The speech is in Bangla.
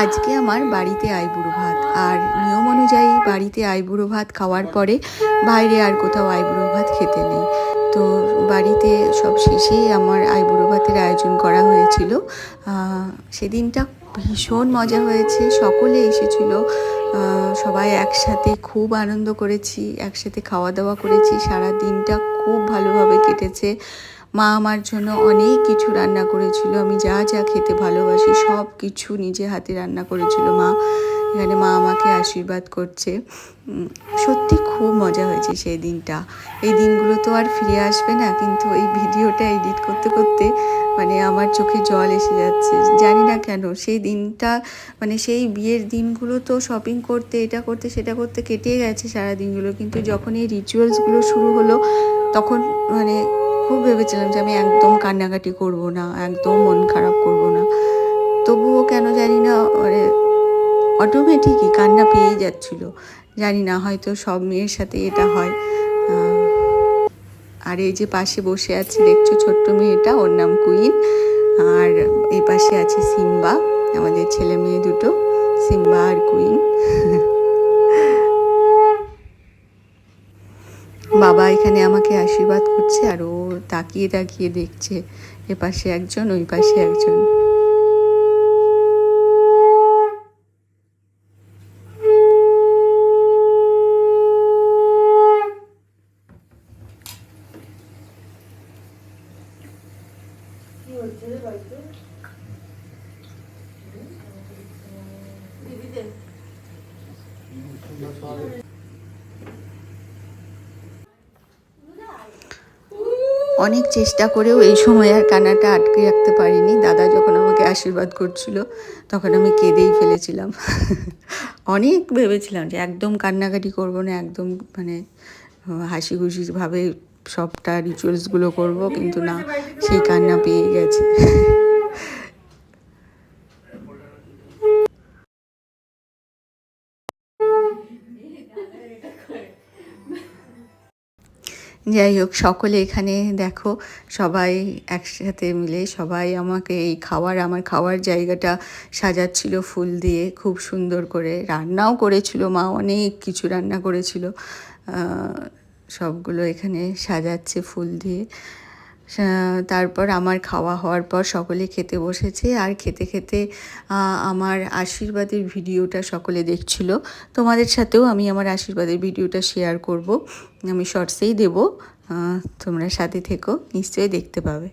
আজকে আমার বাড়িতে আইবুড়ো ভাত, আর নিয়ম অনুযায়ী বাড়িতে আইবুড়ো ভাত খাওয়ার পরে বাইরে আর কোথাও আইবুড়ো ভাত খেতে নেই। তো বাড়িতে সব শেষেই আমার আইবুড়ো ভাতের আয়োজন করা হয়েছিল। সেদিনটা ভীষণ মজা হয়েছে, সকলে এসেছিল, সবাই একসাথে খুব আনন্দ করেছি, একসাথে খাওয়া দাওয়া করেছি, সারা দিনটা খুব ভালোভাবে কেটেছে। মা আমার জন্য অনেক কিছু রান্না করেছিল, আমি যা যা খেতে ভালোবাসি সব কিছু নিজে হাতে রান্না করেছিল মা। এখানে মা আমাকে আশীর্বাদ করছে। সত্যি খুব মজা হয়েছে সেই দিনটা। এই দিনগুলো তো আর ফিরে আসবে না, কিন্তু এই ভিডিওটা এডিট করতে করতে মানে আমার চোখে জল এসে যাচ্ছে, জানি না কেন। সেই দিনটা মানে সেই বিয়ের দিনগুলো তো শপিং করতে, এটা করতে সেটা করতে কেটে গেছে সারা দিনগুলো, কিন্তু যখন এই রিচুয়ালসগুলো শুরু হলো তখন মানে খুব ভেবেছিলাম যে আমি একদম কান্নাকাটি করব না, একদম মন খারাপ করব না। তবুও কেন জানি না মানে অটোমেটিকই কান্না পেয়ে যাচ্ছিল, জানি না, হয়তো সব মেয়ের সাথে এটা হয়। আর এই যে পাশে বসে আছে দেখছো ছোট্ট মেয়েটা, ওর নাম কুইন। আর এই পাশে আছে সিম্বা, আমাদের ছেলে মেয়ে দুটো, সিম্বা আর কুইন। বাবা এখানে আমাকে আশীর্বাদ করছে, আর ও তাকিয়ে তাকিয়ে দেখছে, এ পাশে একজন ওই পাশে একজন। অনেক চেষ্টা করেও এই সময় আর কান্নাটা আটকে রাখতে পারিনি। দাদা যখন আমাকে আশীর্বাদ করছিল তখন আমি কেঁদেই ফেলেছিলাম। অনেক ভেবেছিলাম যে একদম কান্নাকাটি করবো না, একদম মানে হাসি খুশিভাবে সবটা রিচুয়ালসগুলো করব, কিন্তু না, সেই কান্না পেয়ে গেছে। যাই হোক, সকলে এখানে দেখো সবাই একসাথে মিলে সবাই আমাকে এই আমার খাওয়ার জায়গাটা সাজাচ্ছিল ফুল দিয়ে খুব সুন্দর করে। রান্নাও করেছিল মা, অনেক কিছু রান্না করেছিল, সবগুলো এখানে সাজাচ্ছে ফুল দিয়ে। তারপর আমার খাওয়া হওয়ার পর সকলে খেতে বসেছে, আর খেতে খেতে আমার আশীর্বাদের ভিডিওটা সকলে দেখছিল। তোমাদের সাথেও আমি আমার আশীর্বাদের ভিডিওটা শেয়ার করব, আমি শর্টসেই দেব, তোমরা সাথে থেকো, নিশ্চয়ই দেখতে পাবে।